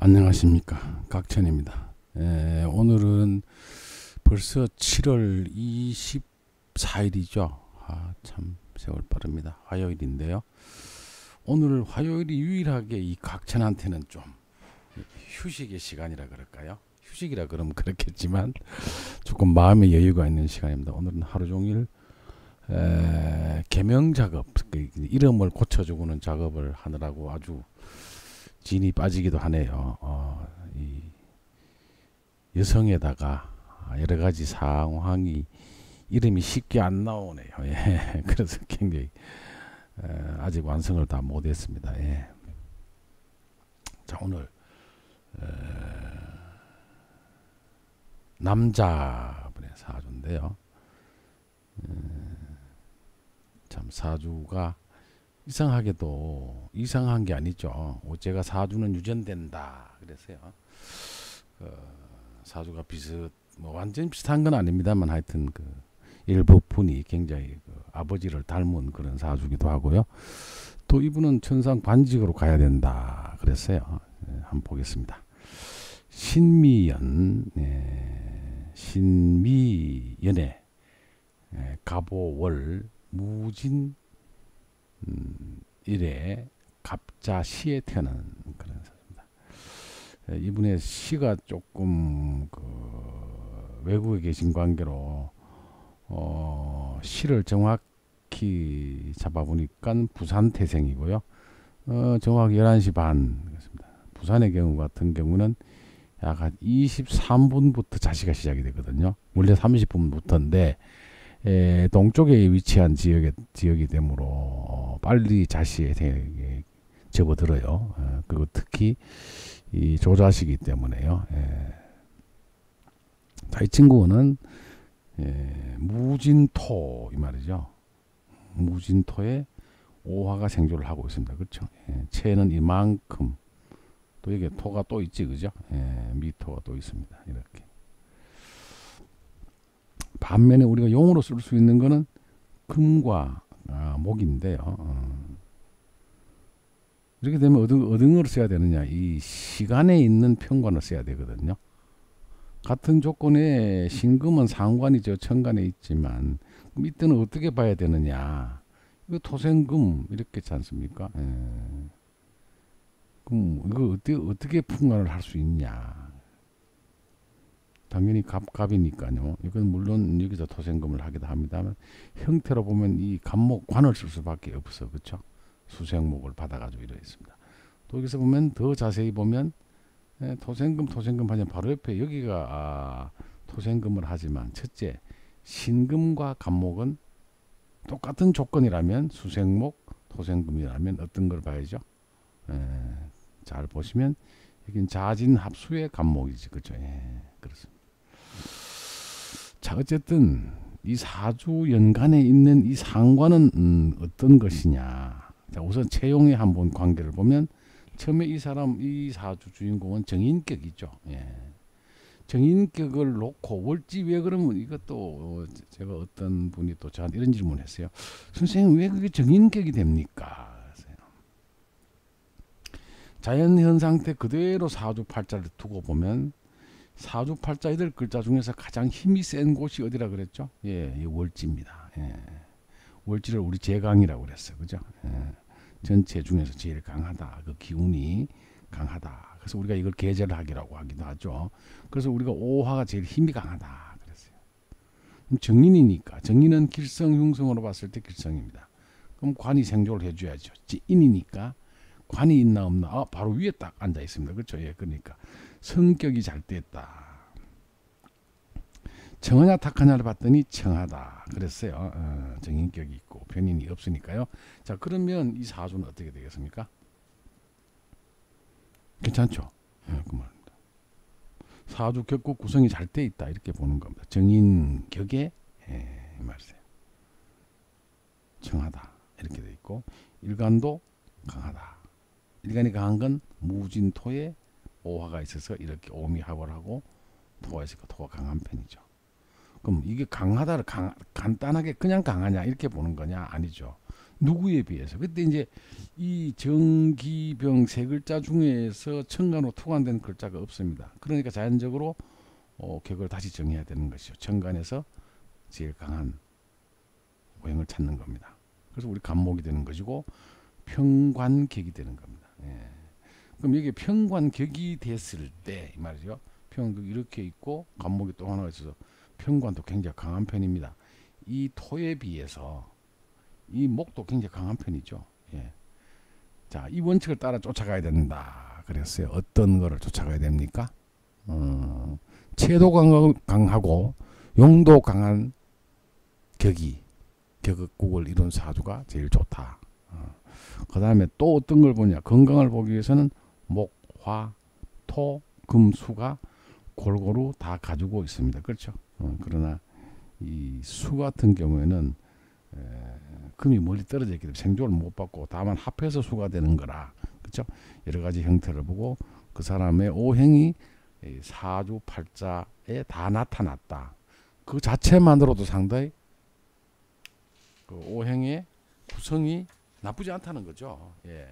안녕하십니까, 각천입니다. 오늘은 벌써 7월 24일이죠. 참 세월 빠릅니다. 화요일인데요. 오늘 화요일이 유일하게 이 각천한테는 좀 휴식의 시간이라 그럴까요? 휴식이라 그러면 그렇겠지만 조금 마음의 여유가 있는 시간입니다. 오늘은 하루 종일 개명 작업, 이름을 고쳐주고는 작업을 하느라고 아주 진이 빠지기도 하네요. 이 여성에다가 여러 가지 상황이 이름이 쉽게 안 나오네요. 예. 그래서 굉장히 아직 완성을 다 못했습니다. 예. 자, 오늘 남자분의 사주인데요. 참 사주가 이상하게도 이상한 게 아니죠. 제가 사주는 유전된다 그랬어요. 사주가 완전 비슷한 건 아닙니다만 하여튼 일부 분이 굉장히 아버지를 닮은 그런 사주기도 하고요. 또 이분은 천상 관직으로 가야 된다 그랬어요. 한번 보겠습니다. 신미연, 신미연의 갑오월 무진 일에 갑자 시에 태어난 그런 사주입니다. 이분의 시가 조금 외국에 계신 관계로 시를 정확히 잡아보니까 부산 태생이고요. 정확히 11시 반 그렇습니다. 부산의 경우 같은 경우는 약 한 23분부터 자시가 시작이 되거든요. 원래 30분부터인데 동쪽에 위치한 지역이 되므로 빨리 자시에 접어들어요. 그리고 특히 이 조자시기 때문에요. 자, 이 친구는 무진토 이 말이죠. 무진토에 오화가 생조를 하고 있습니다. 그렇죠? 체는 이만큼 또 이게 토가 또 있지, 그죠? 미토가 또 있습니다. 이렇게. 반면에 우리가 용어로 쓸 수 있는 거는 금과 목인데요. 이렇게 되면 어등어를 써야 되느냐? 이 시간에 있는 편관을 써야 되거든요. 같은 조건에 신금은 상관이죠. 천간에 있지만 그럼 이때는 어떻게 봐야 되느냐? 이거 토생금 이렇게 있지 않습니까? 그럼 이거 어떻게 풍관을 할 수 있냐? 당연히 갑이니까요. 이건 물론 여기서 토생금을 하기도 합니다만 형태로 보면 이 갑목관을 쓸 수밖에 없어. 그렇죠? 수생목을 받아가지고 이러 있습니다. 또 여기서 보면 더 자세히 보면 토생금 하면 바로 옆에 여기가 토생금을 하지만 첫째 신금과 갑목은 똑같은 조건이라면 수생목 토생금이라면 어떤 걸 봐야죠? 잘 보시면 여긴 자진합수의 갑목이지. 그렇죠? 그렇습니다. 자, 어쨌든 이 사주 연간에 있는 이 상관은 어떤 것이냐. 자, 우선 채용의 한번 관계를 보면 처음에 이 사주 주인공은 정인격이죠. 정인격을 놓고 월지 왜 그러면 이것도 제가 어떤 분이 또 저한테 이런 질문을 했어요. 선생님 왜 그게 정인격이 됩니까? 자연현 상태 그대로 사주팔자를 두고 보면 사주팔자 8글자 중에서 가장 힘이 센 곳이 어디라 그랬죠? 이 월지입니다. 월지를 우리 제강이라고 그랬어요. 그죠? 전체 중에서 제일 강하다. 그 기운이 강하다. 그래서 우리가 이걸 계절학이라고 하기도 하죠. 그래서 우리가 오화가 제일 힘이 강하다. 그랬어요. 정인이니까. 정인은 길성, 흉성으로 봤을 때 길성입니다. 그럼 관이 생존을 해줘야죠. 인이니까 관이 있나 없나 바로 위에 딱 앉아 있습니다. 그렇죠? 그러니까 성격이 잘 됐다. 청하냐 탁하냐를 봤더니 청하다 그랬어요. 정인격이 있고 변인이 없으니까요. 자, 그러면 이 사주는 어떻게 되겠습니까? 괜찮죠? 그 말입니다. 사주 격국 구성이 잘 돼 있다 이렇게 보는 겁니다. 정인격에 이 말이세요. 청하다 이렇게 돼 있고 일간도 강하다. 일간이 강한 건 무진토에 오화가 있어서 이렇게 오미합을 하고 토가 있으니까 토가 강한 편이죠. 그럼 이게 강하다를 간단하게 그냥 강하냐 이렇게 보는 거냐? 아니죠. 누구에 비해서. 그때 이제 이 정기병 세 글자 중에서 천간으로 투관된 글자가 없습니다. 그러니까 자연적으로 격을 다시 정해야 되는 것이죠. 천간에서 제일 강한 오행을 찾는 겁니다. 그래서 우리 간목이 되는 것이고 평관격이 되는 겁니다. 예. 그럼 여기 평관격이 됐을 때 이 말이죠. 평관격이 이렇게 있고 간목이 또 하나가 있어서 평관도 굉장히 강한 편입니다. 이 토에 비해서 이 목도 굉장히 강한 편이죠. 예. 자, 이 원칙을 따라 쫓아가야 된다. 그랬어요. 어떤 거를 쫓아가야 됩니까? 체도 강하고 용도 강한 격국을 이룬 사주가 제일 좋다. 그 다음에 또 어떤 걸 보냐. 건강을 보기 위해서는 목, 화, 토, 금, 수가 골고루 다 가지고 있습니다. 그렇죠? 그러나 이 수 같은 경우에는 금이 멀리 떨어져 있기 때문에 생존을 못 받고 다만 합해서 수가 되는 거라. 그렇죠? 여러 가지 형태를 보고 그 사람의 오행이 사주 팔자에 다 나타났다. 그 자체만으로도 상당히 그 오행의 구성이 나쁘지 않다는 거죠. 예.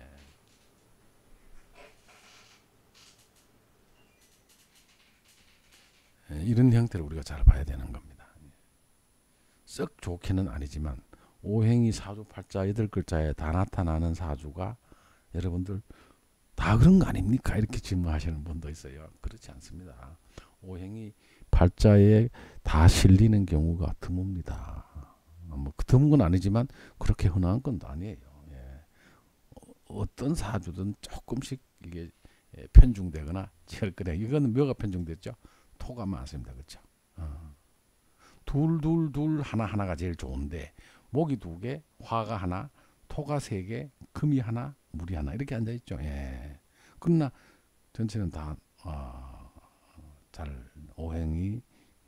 이런 형태를 우리가 잘 봐야 되는 겁니다. 썩 좋게는 아니지만 오행이 사주 팔자 8글자에 다 나타나는 사주가 여러분들 다 그런 거 아닙니까? 이렇게 질문하시는 분도 있어요. 그렇지 않습니다. 오행이 팔자에 다 실리는 경우가 드뭅니다. 뭐 드문 건 아니지만 그렇게 흔한 건 아니에요. 예. 어떤 사주든 조금씩 이게 편중되거나 철거나 이거는 뭐가 편중됐죠? 토가 많습니다. 그렇죠? 둘 하나가 제일 좋은데 목이 2개, 화가 하나, 토가 3개, 금이 하나, 물이 하나 이렇게 앉아 있죠. 예. 그러나 전체는 다 잘 오행이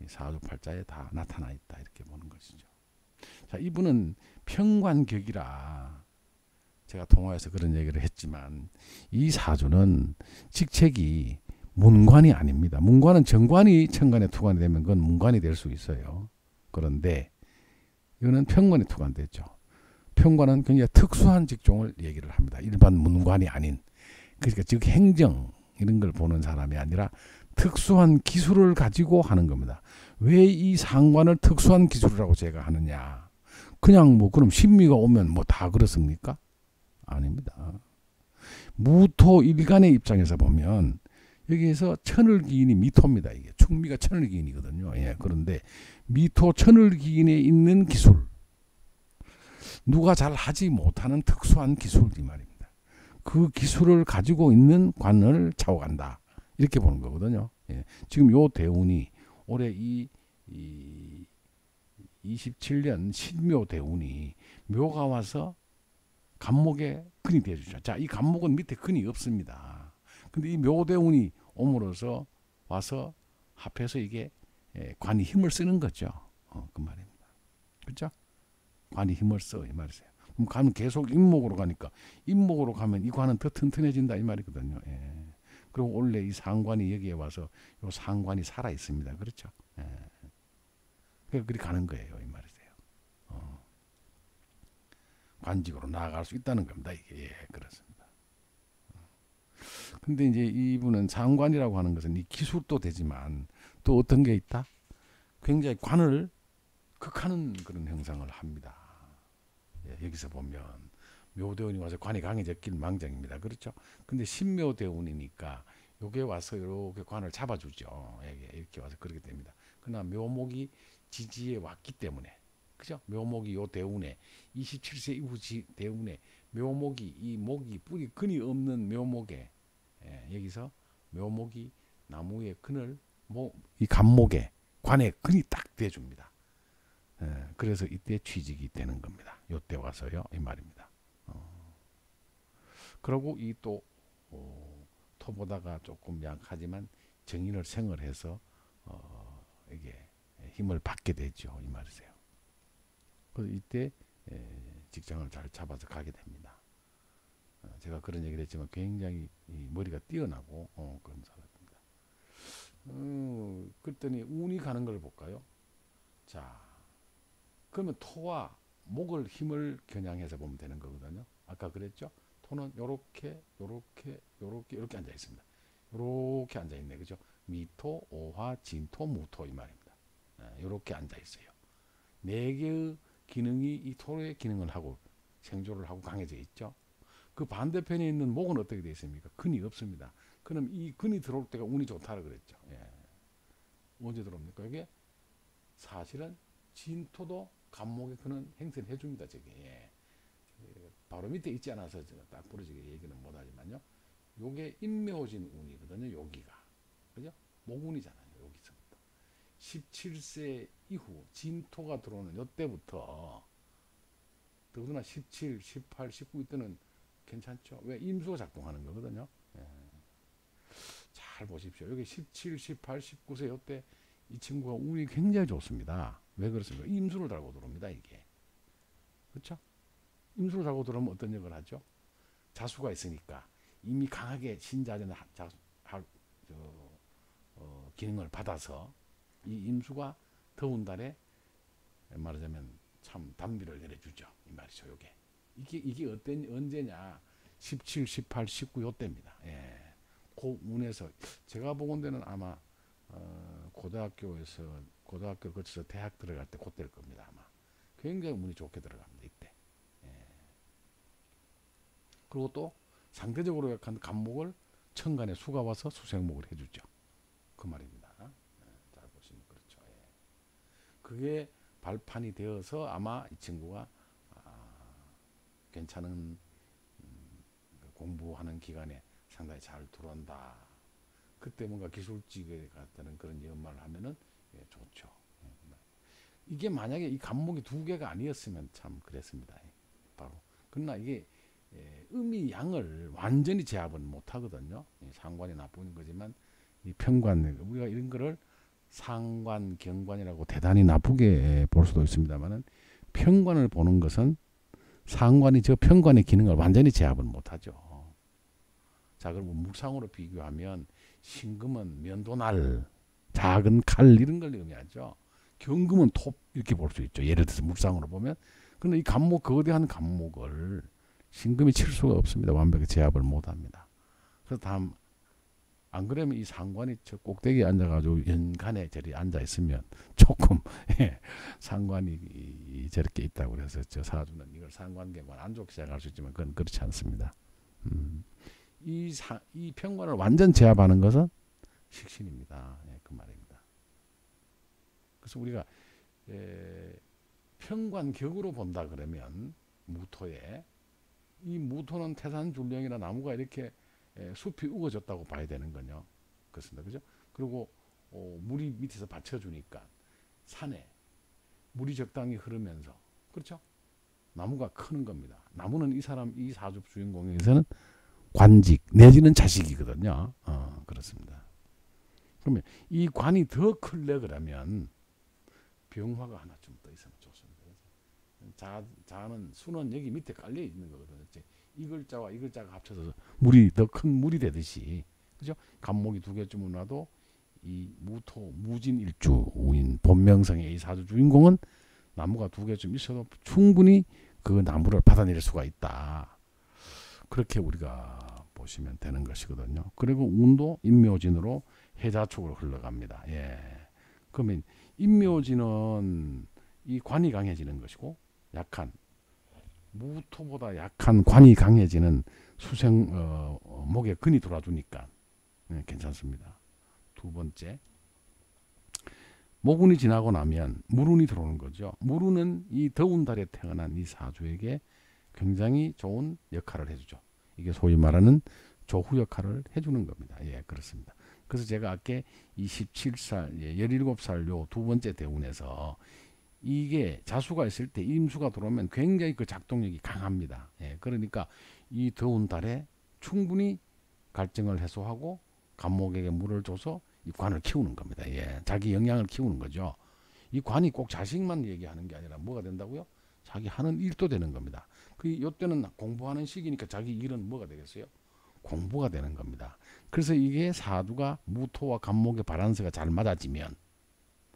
사주팔자에 다 나타나 있다 이렇게 보는 것이죠. 자, 이분은 평관격이라 제가 통화에서 그런 얘기를 했지만 이 사주는 직책이 문관이 아닙니다. 문관은 정관이 천간에 투관이 되면 그건 문관이 될 수 있어요. 그런데 이거는 평관에 투관됐죠. 평관은 굉장히 특수한 직종을 얘기를 합니다. 일반 문관이 아닌. 그러니까 즉 행정 이런 걸 보는 사람이 아니라 특수한 기술을 가지고 하는 겁니다. 왜 이 상관을 특수한 기술이라고 제가 하느냐. 그냥 뭐 그럼 신미가 오면 뭐 다 그렇습니까? 아닙니다. 무토 일간의 입장에서 보면 여기에서 천을기인이 미토입니다. 이게 충미가 천을기인이거든요. 예, 그런데 미토 천을기인에 있는 기술, 누가 잘 하지 못하는 특수한 기술 이 말입니다. 그 기술을 가지고 있는 관을 차오간다. 이렇게 보는 거거든요. 예, 지금 요 대운이 올해 이 27년 신묘 대운이 묘가 와서 간목에 근이 되어주죠. 자, 이 간목은 밑에 근이 없습니다. 근데 이 묘대운이 옴으로써 와서 합해서 이게 관이 힘을 쓰는 거죠. 그 말입니다. 그렇죠? 관이 힘을 써 이 말이세요. 그럼 가면 계속 임목으로 가니까 임목으로 가면 이 관은 더 튼튼해진다 이 말이거든요. 예. 그리고 원래 이 상관이 여기에 와서 이 상관이 살아 있습니다. 그렇죠? 예. 그러니까 그리 가는 거예요 이 말이세요. 관직으로 나아갈 수 있다는 겁니다. 이게 예, 그렇습니다. 근데 이제 이분은 상관이라고 하는 것은 이 기술도 되지만 또 어떤 게 있다? 굉장히 관을 극하는 그런 형상을 합니다. 예, 여기서 보면 묘대운이 와서 관이 강해졌길 망정입니다. 그렇죠? 근데 신묘대운이니까 요게 와서 이렇게 관을 잡아주죠. 이렇게 와서 그렇게 됩니다. 그러나 묘목이 지지에 왔기 때문에 그죠? 묘목이 요 대운에 27세 이후 대운에 묘목이 이 목이 뿌리 근이 없는 묘목에 여기서 묘목이 나무의 근을 이 간목에 관에 근이 딱 대줍니다. 그래서 이때 취직이 되는 겁니다. 요때 와서요 이 말입니다. 그리고 이 또 토보다가 조금 약하지만 정인을 생을 해서 이게 힘을 받게 되죠 이 말이세요. 그래서 이때 직장을 잘 잡아서 가게 됩니다. 제가 그런 얘기를 했지만 굉장히 머리가 뛰어나고 그런 사람입니다. 그랬더니 운이 가는 걸 볼까요? 자, 그러면 토와 목을 힘을 겨냥해서 보면 되는 거거든요. 아까 그랬죠? 토는 요렇게 요렇게 요렇게 이렇게 앉아 있습니다. 요렇게 앉아 있네. 그죠? 미토, 오화, 진토, 무토 이 말입니다. 요렇게 앉아 있어요. 네 개의 기능이 이 토의 기능을 하고 생조를 하고 강해져 있죠. 그 반대편에 있는 목은 어떻게 되어 있습니까? 근이 없습니다. 그럼 이 근이 들어올 때가 운이 좋다고 그랬죠. 언제 들어옵니까? 이게 사실은 진토도 간목의 근은 행세를 해줍니다. 저게 바로 밑에 있지 않아서 제가 딱 부러지게 얘기는 못하지만요. 요게 임묘진 운이거든요. 여기가 그죠? 목운이잖아요. 여기서부터 17세 이후 진토가 들어오는 요때부터 더구나 17, 18, 19 이때는 괜찮죠. 왜? 임수가 작동하는 거거든요. 잘 보십시오. 여기 17, 18, 19세 이때 이 친구가 운이 굉장히 좋습니다. 왜 그렇습니까? 임수를 달고 들어옵니다. 이게 그렇죠? 임수를 달고 들어오면 어떤 역을 하죠? 자수가 있으니까 이미 강하게 신자전의 기능을 받아서 이 임수가 더운 달에 말하자면 참 단비를 내려주죠. 이 말이죠. 이게 언제냐? 17, 18, 19 요때입니다. 그 운에서 제가 보건대는 아마 고등학교를 거쳐서 대학 들어갈 때 그때일 겁니다. 아마 굉장히 운이 좋게 들어갑니다. 이때. 그리고 또 상대적으로 약한 간목을 천간에 수가 와서 수생목을 해주죠. 그 말입니다. 잘 보시면 그렇죠. 그게 발판이 되어서 아마 이 친구가 괜찮은 공부하는 기간에 상당히 잘 들어온다. 그때 뭔가 기술직에 갔다는 그런 연말을 하면은 좋죠. 이게 만약에 이 간목이 두 개가 아니었으면 참 그랬습니다. 바로. 그러나 이게 음이 양을 완전히 제압은 못 하거든요. 상관이 나쁜 거지만 이 편관, 우리가 이런 거를 상관, 경관이라고 대단히 나쁘게 볼 수도 있습니다만은 편관을 보는 것은 상관이 저 편관의 기능을 완전히 제압을 못 하죠. 자, 그럼 물상으로 비교하면 신금은 면도날, 작은 칼 이런 걸 의미하죠. 경금은 톱 이렇게 볼 수 있죠. 예를 들어서 물상으로 보면. 그런데 이 간목, 거대한 간목을 신금이 칠 수가 없습니다. 완벽히 제압을 못 합니다. 그래서 다음 안 그러면 이 상관이 저 꼭대기에 앉아가지고 연간에 저리 앉아 있으면 조금 상관이 저렇게 있다고 그래서 저 사주는 이걸 상관계관 안 좋게 생각할 수 있지만 그건 그렇지 않습니다. 이 편관을 완전 제압하는 것은 식신입니다. 그 말입니다. 그래서 우리가 편관격으로 본다 그러면 무토에 이 무토는 태산줄령이나 나무가 이렇게 숲이 우거졌다고 봐야 되는 거요. 그렇습니다. 그죠? 그리고 물이 밑에서 받쳐주니까 산에 물이 적당히 흐르면서 그렇죠? 나무가 크는 겁니다. 나무는 이 사주 주인공에게서는 관직 내지는 자식이거든요. 그렇습니다. 그러면 이 관이 더 클래 그러면 병화가 하나 좀 더 있으면 좋습니다. 자는 수는 여기 밑에 깔려 있는 거거든요. 이 글자와 이 글자가 합쳐서 물이 더 큰 물이 되듯이 그죠? 간목이 두 개쯤 나도 이 무토 무진일주인 본명성의 이 사주 주인공은 나무가 두 개쯤 있어도 충분히 그 나무를 받아낼 수가 있다. 그렇게 우리가 보시면 되는 것이거든요. 그리고 운도 인묘진으로 해자 쪽으로 흘러갑니다. 그러면 인묘진은 이 관이 강해지는 것이고 약한 무토보다 약한 관이 강해지는 수생 목에 근이 돌아주니까 괜찮습니다. 두 번째 목운이 지나고 나면 물운이 들어오는 거죠. 물운은 이 더운 달에 태어난 이 사주에게 굉장히 좋은 역할을 해주죠. 이게 소위 말하는 조후 역할을 해주는 겁니다. 그렇습니다. 그래서 제가 아까 27살, 17살 요 두 번째 대운에서 이게 자수가 있을 때 임수가 들어오면 굉장히 그 작동력이 강합니다. 그러니까 이 더운 달에 충분히 갈증을 해소하고 간목에게 물을 줘서 이 관을 키우는 겁니다. 자기 영양을 키우는 거죠. 이 관이 꼭 자식만 얘기하는 게 아니라 뭐가 된다고요? 자기 하는 일도 되는 겁니다. 이때는 공부하는 시기니까 자기 일은 뭐가 되겠어요? 공부가 되는 겁니다. 그래서 이게 사주가 무토와 간목의 바란스가 잘 맞아지면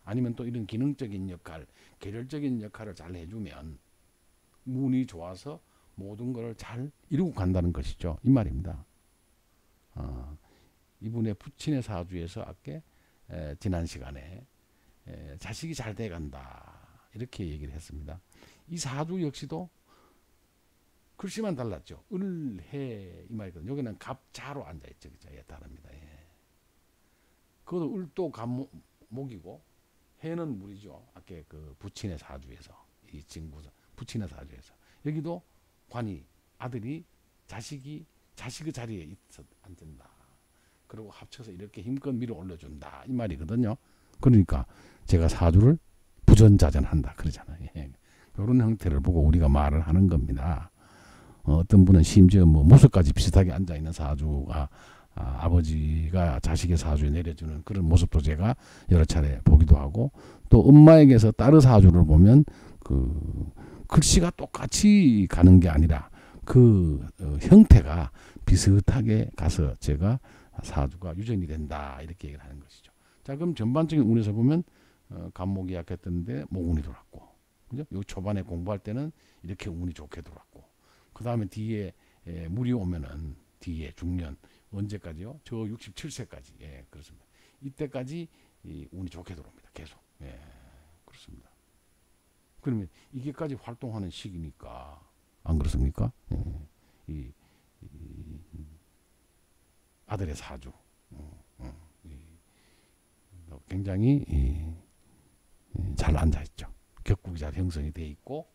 아니면 또 이런 기능적인 역할, 계렬적인 역할을 잘 해주면 운이 좋아서 모든 걸 잘 이루고 간다는 것이죠. 이 말입니다. 이분의 부친의 사주에서 아까 지난 시간에 자식이 잘 돼간다 이렇게 얘기를 했습니다. 이 사주 역시도 글씨만 달랐죠. 을, 해 이 말이거든요. 여기는 갑자로 앉아있죠. 그죠? 예, 다릅니다. 예. 그것도 을도 갑목이고 해는 물이죠. 아까 그 부친의 사주에서 이 친구 부친의 사주에서 여기도 관이 아들이 자식의 자리에 있어 앉는다. 그리고 합쳐서 이렇게 힘껏 밀어 올려준다 이 말이거든요. 그러니까 제가 사주를 부전자전한다 그러잖아요. 예. 이런 형태를 보고 우리가 말을 하는 겁니다. 어떤 분은 심지어 뭐 모습까지 비슷하게 앉아 있는 사주가 아버지가 자식의 사주에 내려주는 그런 모습도 제가 여러 차례 보기도 하고, 또 엄마에게서 딸의 사주를 보면 그 글씨가 똑같이 가는 게 아니라 그 형태가 비슷하게 가서 제가 사주가 유전이 된다 이렇게 얘기를 하는 것이죠. 자, 그럼 전반적인 운에서 보면 간목이 약했던데 목운이 돌았고, 그죠? 요 초반에 공부할 때는 이렇게 운이 좋게 돌았고, 그 다음에 뒤에 물이 오면은 뒤에 중년 언제까지요? 저 67세까지. 예, 그렇습니다. 이때까지 이 운이 좋게 들어옵니다. 계속. 예, 그렇습니다. 그러면 이게까지 활동하는 시기니까 안 그렇습니까? 예, 이 아들의 사주 굉장히 잘 앉아 있죠. 격국이 잘 형성이 돼 있고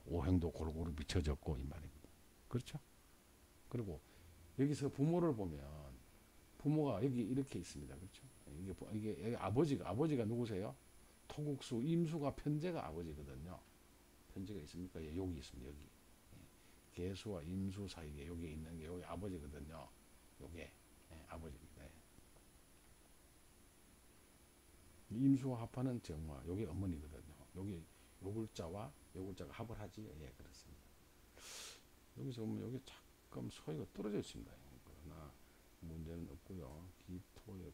오행도 골고루 비춰졌고 이 말입니다. 그렇죠? 그리고 여기서 부모를 보면 부모가 여기 이렇게 있습니다. 그렇죠? 이게 아버지가 누구세요? 토국수, 임수가 편제가 아버지거든요. 편제가 있습니까? 예, 여기 있습니다. 여기. 예. 계수와 임수 사이에 여기 있는 게 여기 아버지거든요. 요게 예, 아버지입니다. 예. 임수와 합하는 정화, 요게 어머니거든요. 여기 요 글자와 요 글자가 합을 하지. 예, 그렇습니다. 여기서 보면 여기 조금 소리가 떨어져 있습니다. 그러나 문제는 없고요. 기토의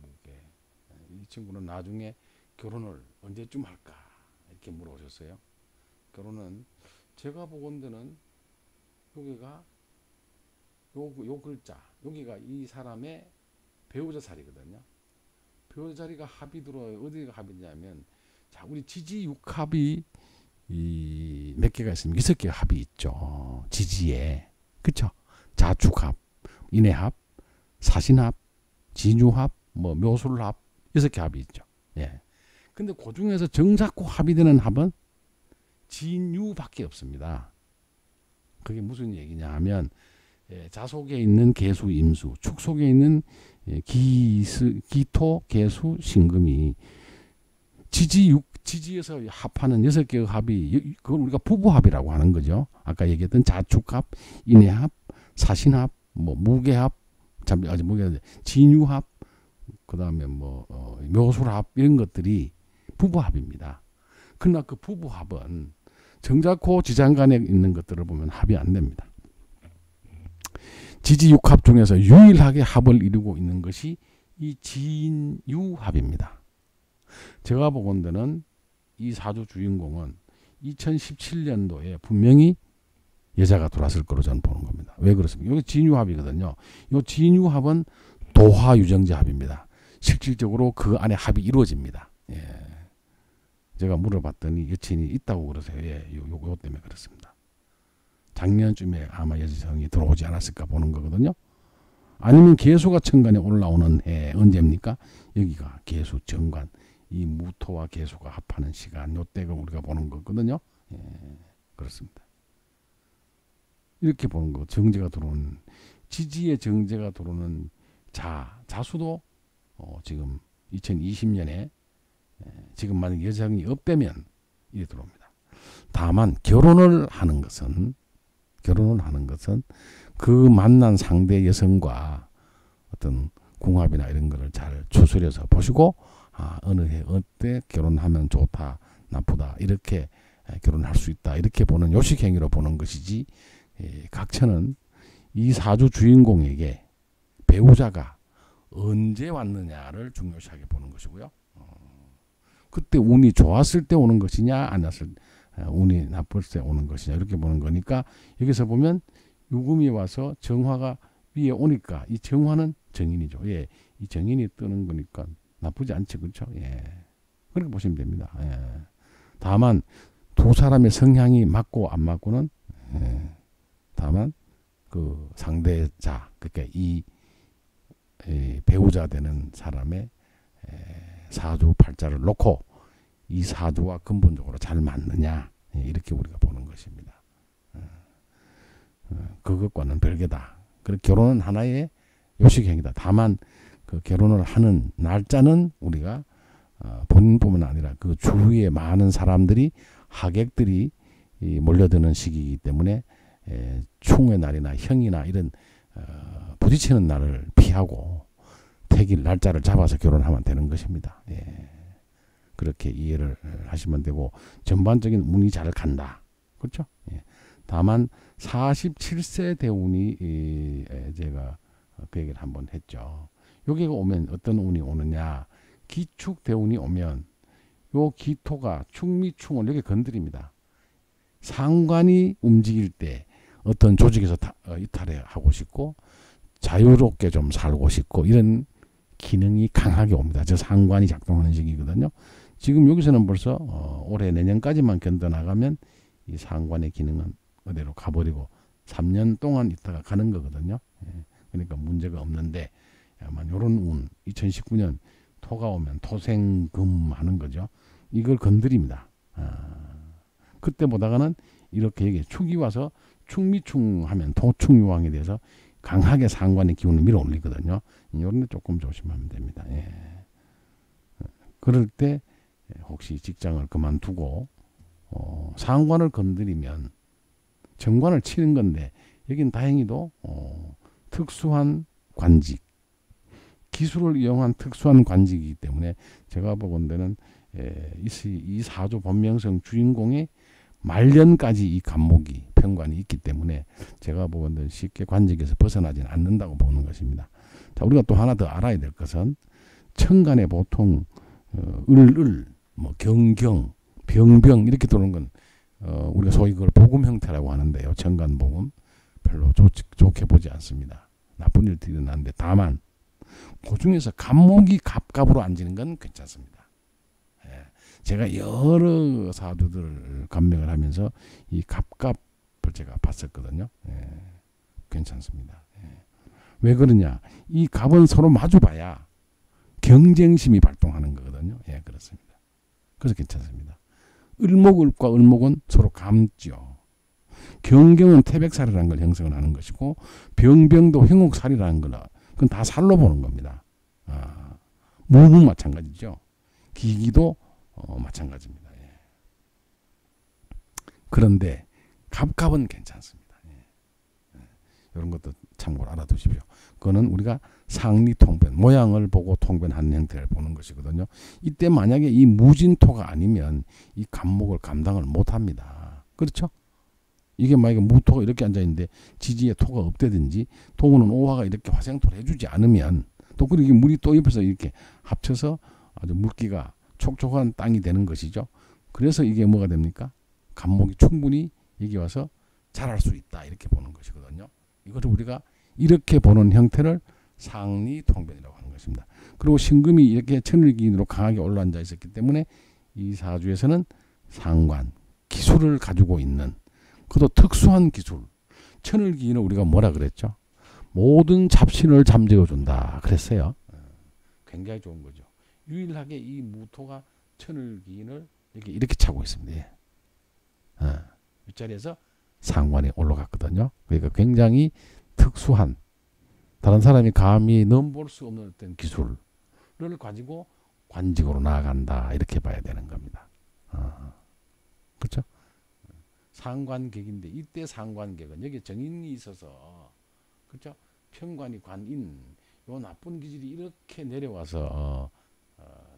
무게. 이 친구는 나중에 결혼을 언제쯤 할까 이렇게 물어보셨어요. 결혼은 제가 보건대는 여기가 요 글자 여기가 이 사람의 배우자 자리거든요. 배우자 자리가 합이 들어요. 어디가 합이냐면, 자, 우리 지지육합이 몇 개가 있습니까? 6개의 합이 있죠. 지지에. 그쵸? 자축합, 인해합, 사신합, 진유합, 뭐 묘술합 6개 합이 있죠. 예. 근데 그 중에서 정작고 합이 되는 합은 진유밖에 없습니다. 그게 무슨 얘기냐 하면, 자속에 있는 계수, 임수, 축속에 있는 기토, 계수, 신금이 지지에서 합하는 6개의 합이, 그걸 우리가 부부합이라고 하는 거죠. 아까 얘기했던 자축합, 인해합, 사신합, 뭐 무게합, 진유합, 그 다음에 뭐 묘술합 이런 것들이 부부합입니다. 그러나 그 부부합은 정자코 지장간에 있는 것들을 보면 합이 안 됩니다. 지지육합 중에서 유일하게 합을 이루고 있는 것이 이 진유합입니다. 제가 보건대는 이 사주 주인공은 2017년도에 분명히 여자가 들어왔을 거로 저는 보는 겁니다. 왜 그렇습니까? 여기 진유합이거든요. 이 진유합은 도화유정제 합입니다. 실질적으로 그 안에 합이 이루어집니다. 예. 제가 물어봤더니 여친이 있다고 그러세요. 예, 요 때문에 그렇습니다. 작년쯤에 아마 여성이 들어오지 않았을까 보는 거거든요. 아니면 계수가 천간에 올라오는 해 언제입니까? 여기가 계수 정관, 이 무토와 계수가 합하는 시간, 요때가 우리가 보는 거거든요. 예, 그렇습니다. 이렇게 보는 거, 정제가 들어오는, 지지의 정제가 들어오는 자수도 지금 2020년에 지금 만약 여성이 없다면 이래 들어옵니다. 다만 결혼을 하는 것은 그 만난 상대 여성과 어떤 궁합이나 이런 거를 잘 추스려서 보시고, 어느 해 어때 결혼하면 좋다 나쁘다 이렇게 결혼할 수 있다 이렇게 보는 요식행위로 보는 것이지, 각처는 이 사주 주인공에게 배우자가 언제 왔느냐를 중요시하게 보는 것이고요. 그때 운이 좋았을 때 오는 것이냐 안 났을 때 운이 나쁠 때 오는 것이냐 이렇게 보는 거니까 여기서 보면 유금이 와서 정화가 위에 오니까 이 정화는 정인이죠. 예, 이 정인이 뜨는 거니까 나쁘지 않지 그렇죠. 예, 그렇게 보시면 됩니다. 예. 다만 두 사람의 성향이 맞고 안 맞고는 다만 그 상대자 그러니까 이 배우자 되는 사람의 사주 팔자를 놓고 이 사주와 근본적으로 잘 맞느냐 이렇게 우리가 보는 것입니다. 그것과는 별개다. 그리고 결혼은 하나의 요식행위다. 다만 그 결혼을 하는 날짜는 우리가 본인뿐만 아니라 그 주위에 많은 사람들이 하객들이 몰려드는 시기이기 때문에 충의 날이나 형이나 이런 부딪히는 날을 피하고 택일 날짜를 잡아서 결혼하면 되는 것입니다. 예. 그렇게 이해를 하시면 되고 전반적인 운이 잘 간다. 그렇죠? 예. 다만 47세 대운이 제가 그 얘기를 한번 했죠. 여기가 오면 어떤 운이 오느냐. 기축 대운이 오면 요 기토가 충미충을 여기 건드립니다. 상관이 움직일 때 어떤 조직에서 이탈하고 싶고 자유롭게 좀 살고 싶고 이런 기능이 강하게 옵니다. 저 상관이 작동하는 시기거든요. 지금 여기서는 벌써 올해 내년까지만 견뎌나가면 이 상관의 기능은 그대로 가버리고 3년 동안 있다가 가는 거거든요. 예. 그러니까 문제가 없는데 아마 이런 운 2019년 토가 오면 토생금 하는 거죠. 이걸 건드립니다. 그때 보다가는 이렇게 얘기해. 축이 와서 충미충 하면 토충유황에 대해서 강하게 상관의 기운을 밀어올리거든요. 이런 데 조금 조심하면 됩니다. 예. 그럴 때 혹시 직장을 그만두고 상관을 건드리면 정관을 치는 건데 여긴 다행히도 특수한 관직, 기술을 이용한 특수한 관직이기 때문에 제가 보건대는 이 사주 본명성 주인공의 말년까지 이 간목이 편관이 있기 때문에 제가 보건대는 쉽게 관직에서 벗어나지는 않는다고 보는 것입니다. 자, 우리가 또 하나 더 알아야 될 것은 천간에 보통 을을, 뭐 경경, 병병 이렇게 도는 건 우리가 소위 그걸 복음 형태라고 하는데요. 천간 복음 별로 좋게 보지 않습니다. 나쁜 일들이 일어나는데 다만 그 중에서 간목이 갑갑으로 앉는 건 괜찮습니다. 예. 제가 여러 사주들을 감명을 하면서 이 갑갑을 제가 봤었거든요. 예. 괜찮습니다. 예. 왜 그러냐? 이 갑은 서로 마주봐야 경쟁심이 발동하는 거거든요. 예, 그렇습니다. 그래서 괜찮습니다. 을목을과 을목은 서로 감죠. 경경은 태백살이라는 걸 형성을 하는 것이고 병병도 형옥살이라는 걸 그건 다 살로 보는 겁니다. 무는 마찬가지죠. 기기도 마찬가지입니다. 예. 그런데 갑갑은 괜찮습니다. 예. 이런 것도 참고로 알아두십시오. 그거는 우리가 상리 통변, 모양을 보고 통변하는 형태를 보는 것이거든요. 이때 만약에 이 무진토가 아니면 이 간목을 감당을 못합니다. 그렇죠? 이게 만약에 무토가 이렇게 앉아있는데 지지에 토가 없다든지 토는 오화가 이렇게 화생토를 해주지 않으면 또 그리고 물이 또 옆에서 이렇게 합쳐서 아주 물기가 촉촉한 땅이 되는 것이죠. 그래서 이게 뭐가 됩니까? 간목이 충분히 여기 와서 자랄 수 있다 이렇게 보는 것이거든요. 이것을 우리가 이렇게 보는 형태를 상리 통변이라고 하는 것입니다. 그리고 신금이 이렇게 천을기인으로 강하게 올라앉아 있었기 때문에 이 사주에서는 상관, 기술을 가지고 있는 그것도 특수한 기술. 천을기인을 우리가 뭐라 그랬죠? 모든 잡신을 잠재워준다 그랬어요. 굉장히 좋은 거죠. 유일하게 이 무토가 천을기인을 이렇게 차고 있습니다. 예. 윗자리에서 상관에 올라갔거든요. 그러니까 굉장히 특수한 다른 사람이 감히 넘볼 수 없는 어떤 기술을 가지고 관직으로 나아간다 이렇게 봐야 되는 겁니다. 그렇죠? 상관객인데 이때 상관객은 여기 정인이 있어서 그렇죠? 편관이 관인 요 나쁜 기질이 이렇게 내려와서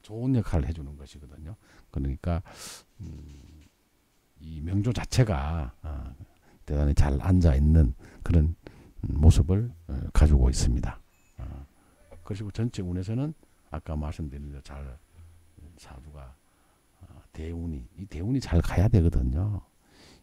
좋은 역할을 해주는 것이거든요. 그러니까 이 명조 자체가 대단히 잘 앉아 있는 그런 모습을 가지고 있습니다. 그리고 전체 운에서는 아까 말씀드린 대로 잘 사주가 이 대운이 잘 가야 되거든요.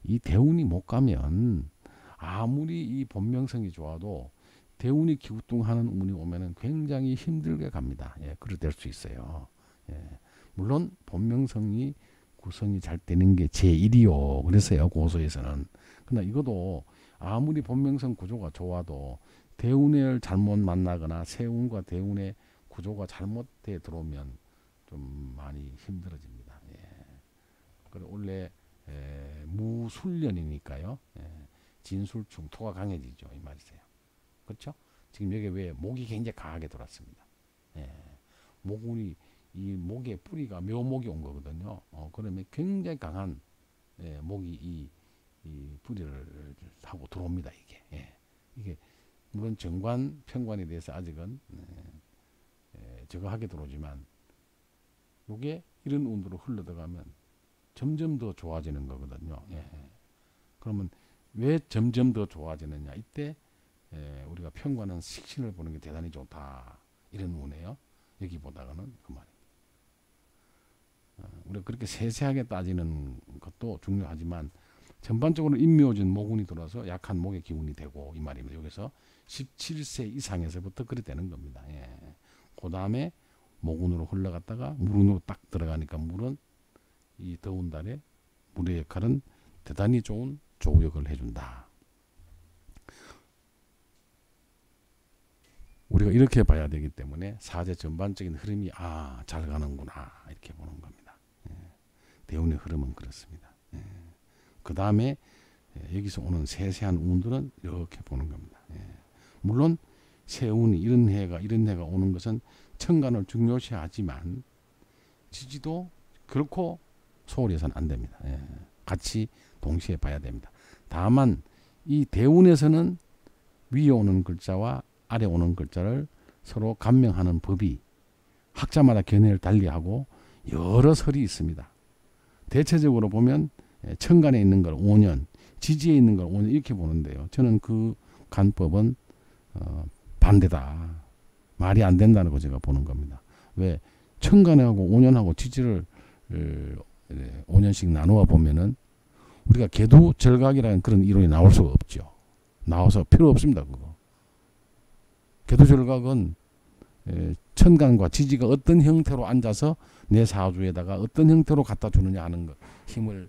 이 대운이 못 가면 아무리 이 본명성이 좋아도 대운이 기우뚱하는 운이 오면은 굉장히 힘들게 갑니다. 예, 그렇게 될 수 있어요. 예, 물론 본명성이 구성이 잘 되는 게 제1이요. 그랬어요. 고소에서는. 그러나 이것도 아무리 본명성 구조가 좋아도 대운을 잘못 만나거나 세운과 대운의 구조가 잘못돼 들어오면 좀 많이 힘들어집니다. 예. 그리고 원래 무술년이니까요. 진술충 토가 강해지죠. 이 말이세요. 그렇죠? 지금 여기 왜 목이 굉장히 강하게 돌았습니다. 목운이 이 목의 뿌리가 묘목이 온 거거든요. 그러면 굉장히 강한 목이 이 뿌리를 하고 들어옵니다. 이게 물론 정관 편관에 대해서 아직은 저거하게 들어오지만 이게 이런 운으로 흘러들어가면 점점 더 좋아지는 거거든요. 그러면 왜 점점 더 좋아지느냐? 이때 우리가 편관은 식신을 보는 게 대단히 좋다. 이런 운이에요. 여기보다는 그 말입니다. 우리가 그렇게 세세하게 따지는 것도 중요하지만 전반적으로 인묘진 목운이 들어서 약한 목의 기운이 되고 이 말입니다. 여기서 17세 이상에서부터 그래 되는 겁니다. 그 다음에 목운으로 흘러갔다가 물운으로 딱 들어가니까 물은 이 더운 달에 물의 역할은 대단히 좋은 조력을 해준다. 우리가 이렇게 봐야 되기 때문에 사제 전반적인 흐름이 잘 가는구나 이렇게 보는 겁니다. 대운의 흐름은 그렇습니다. 그 다음에 여기서 오는 세세한 운들은 이렇게 보는 겁니다. 물론 세운이 이런 해가 오는 것은 천간을 중요시하지만 지지도 결코 소홀히 해서는 안 됩니다. 같이 동시에 봐야 됩니다. 다만 이 대운에서는 위에 오는 글자와 아래 오는 글자를 서로 감명하는 법이 학자마다 견해를 달리하고 여러 설이 있습니다. 대체적으로 보면 천간에 있는 걸 5년, 지지에 있는 걸 5년 이렇게 보는데요. 저는 그 간법은 반대다. 말이 안 된다는 거 제가 보는 겁니다. 왜 천간하고 5년하고 지지를 5년씩 나누어 보면은 우리가 계두절각이라는 그런 이론이 나올 수가 없죠. 나와서 필요 없습니다. 그거. 계두절각은 천간과 지지가 어떤 형태로 앉아서 내 사주에다가 어떤 형태로 갖다 주느냐 하는 것, 힘을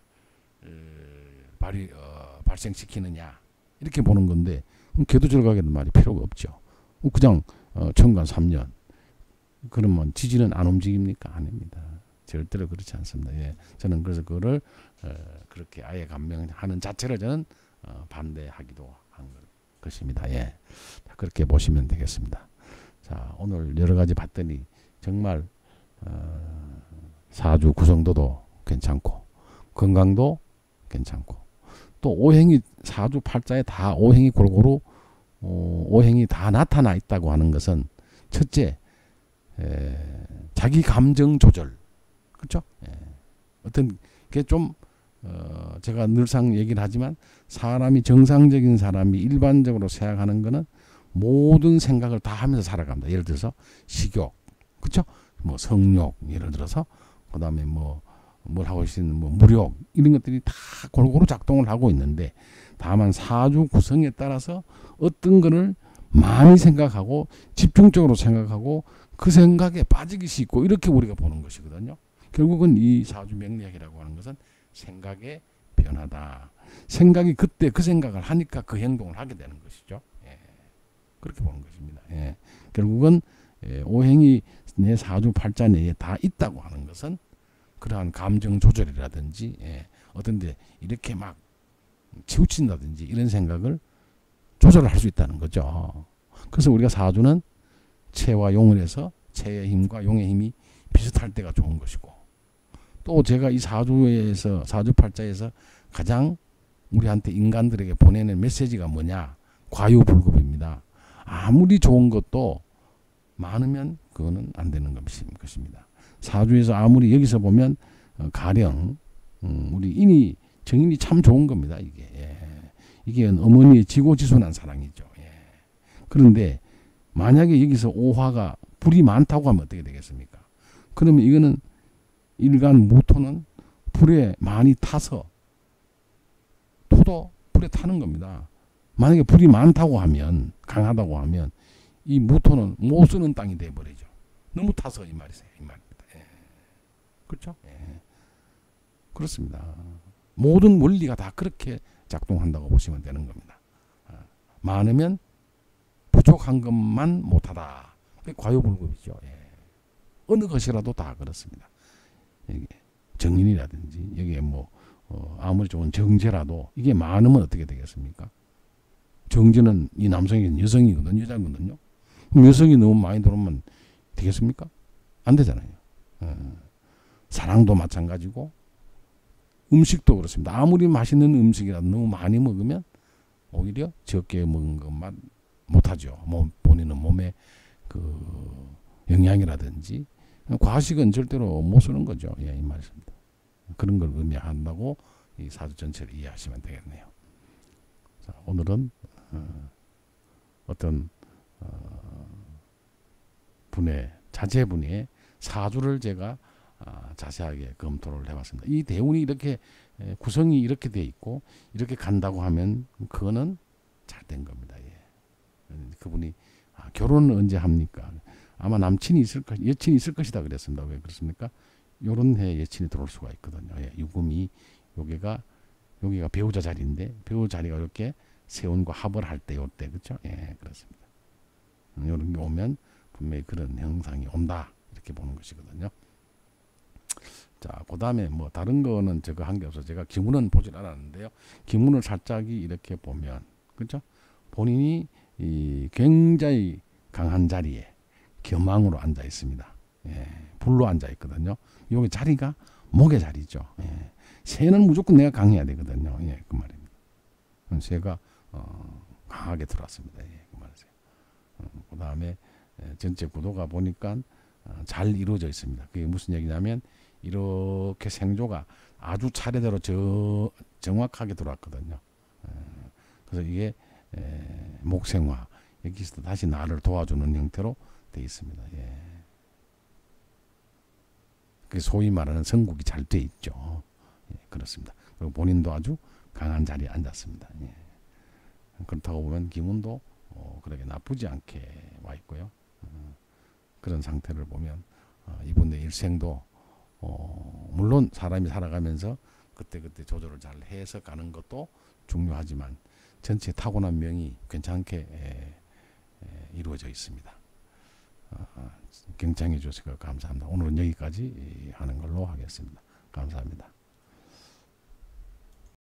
발생시키느냐 이렇게 보는 건데 계두절각에는 말이 필요가 없죠. 그냥 천간 3년 그러면 지지는 안 움직입니까? 아닙니다. 절대로 그렇지 않습니다. 저는 그래서 그거를 그렇게 아예 감명하는 자체를 저는 반대하기도 한 것입니다. 그렇게 보시면 되겠습니다. 자, 오늘 여러 가지 봤더니 정말 사주 구성도도 괜찮고 건강도 괜찮고 또 오행이 사주 팔자에 다 오행이 골고루 오행이 다 나타나 있다고 하는 것은 첫째 자기 감정 조절 그렇죠? 어떤 게 좀 제가 늘상 얘기를 하지만 사람이 정상적인 사람이 일반적으로 생각하는 거는 모든 생각을 다 하면서 살아갑니다. 예를 들어서 식욕, 그렇죠? 뭐 성욕, 예를 들어서 그다음에 뭘 하고 있는 무력 이런 것들이 다 골고루 작동을 하고 있는데 다만 사주 구성에 따라서 어떤 거를 많이 생각하고 집중적으로 생각하고 그 생각에 빠지기 쉽고 이렇게 우리가 보는 것이거든요. 결국은 이 사주 명리학이라고 하는 것은 생각의 변화다. 생각이 그때 그 생각을 하니까 그 행동을 하게 되는 것이죠. 그렇게 보는 것입니다. 결국은 오행이 내 사주 팔자 내에 다 있다고 하는 것은 그러한 감정 조절이라든지 어떤 데 이렇게 막 치우친다든지 이런 생각을 조절할 수 있다는 거죠. 그래서 우리가 사주는 체와 용을 해서 체의 힘과 용의 힘이 비슷할 때가 좋은 것이고 또 제가 이 사주에서 사주팔자에서 가장 우리한테 인간들에게 보내는 메시지가 뭐냐? 과유불급입니다. 아무리 좋은 것도 많으면 그거는 안 되는 것입니다. 사주에서 아무리 여기서 보면 가령 우리 인이 정인이 참 좋은 겁니다. 이게 어머니의 지고지순한 사랑이죠. 그런데 만약에 여기서 오화가 불이 많다고 하면 어떻게 되겠습니까? 그러면 이거는 일간 무토는 불에 많이 타서 토도 불에 타는 겁니다. 만약에 불이 많다고 하면, 강하다고 하면 이 무토는 못 쓰는 땅이 돼버리죠. 너무 타서 이 말이세요. 이 말입니다. 예. 그렇죠? 예. 그렇습니다. 모든 원리가 다 그렇게 작동한다고 보시면 되는 겁니다. 많으면 부족한 것만 못하다. 그게 과유불급이죠. 예. 어느 것이라도 다 그렇습니다. 이게 정인이라든지 여기에 뭐 아무리 좋은 정제라도 이게 많으면 어떻게 되겠습니까? 정제는 이 남성이 여성이거든요. 여자거든요. 그럼 여성이 너무 많이 들어오면 되겠습니까? 안 되잖아요. 사랑도 마찬가지고 음식도 그렇습니다. 아무리 맛있는 음식이라도 너무 많이 먹으면 오히려 적게 먹은 것만 못하죠. 본인은 몸에 그 영양이라든지 과식은 절대로 못 쓰는 거죠. 예, 이 말입니다. 그런 걸 의미한다고 이 사주 전체를 이해하시면 되겠네요. 자, 오늘은 어떤 분의 자제분의 사주를 제가 자세하게 검토를 해봤습니다. 이 대운이 이렇게 구성이 이렇게 돼 있고 이렇게 간다고 하면 그거는 잘 된 겁니다. 예. 그분이 결혼을 언제 합니까? 아마 남친이 있을 것, 여친이 있을 것이다 그랬습니다. 왜 그렇습니까? 요런 해 여친이 들어올 수가 있거든요. 예. 유금이 여기가 배우자 자리인데 배우자 자리가 이렇게 세운과 합을 할 때 요때 그렇죠? 예, 그렇습니다. 이런 게 오면 분명히 그런 형상이 온다 이렇게 보는 것이거든요. 자, 그 다음에 뭐 다른 거는 제가 한 게 없어서 제가 기문은 보질 않았는데요. 기문을 살짝 이렇게 보면 그렇죠? 본인이 이 굉장히 강한 자리에 겸황으로 앉아 있습니다. 예, 불로 앉아 있거든요. 여기 자리가 목의 자리죠. 예, 새는 무조건 내가 강해야 되거든요. 예, 그 말입니다. 새가 강하게 들어왔습니다. 예, 그 말이세요. 그 다음에 전체 구도가 보니까 잘 이루어져 있습니다. 그게 무슨 얘기냐면 이렇게 생조가 아주 차례대로 정확하게 들어왔거든요. 그래서 이게 목생화 여기서 다시 나를 도와주는 형태로 되어 있습니다. 예. 그게 소위 말하는 성국이 잘 돼 있죠. 예, 그렇습니다. 그리고 본인도 아주 강한 자리에 앉았습니다. 예. 그렇다고 보면 기운도 그렇게 나쁘지 않게 와 있고요. 그런 상태를 보면 이분의 일생도 물론 사람이 살아가면서 그때그때 조절을 잘 해서 가는 것도 중요하지만 전체 타고난 명이 괜찮게 이루어져 있습니다. 경청해 주셔서 감사합니다. 오늘은 여기까지 하는 걸로 하겠습니다. 감사합니다.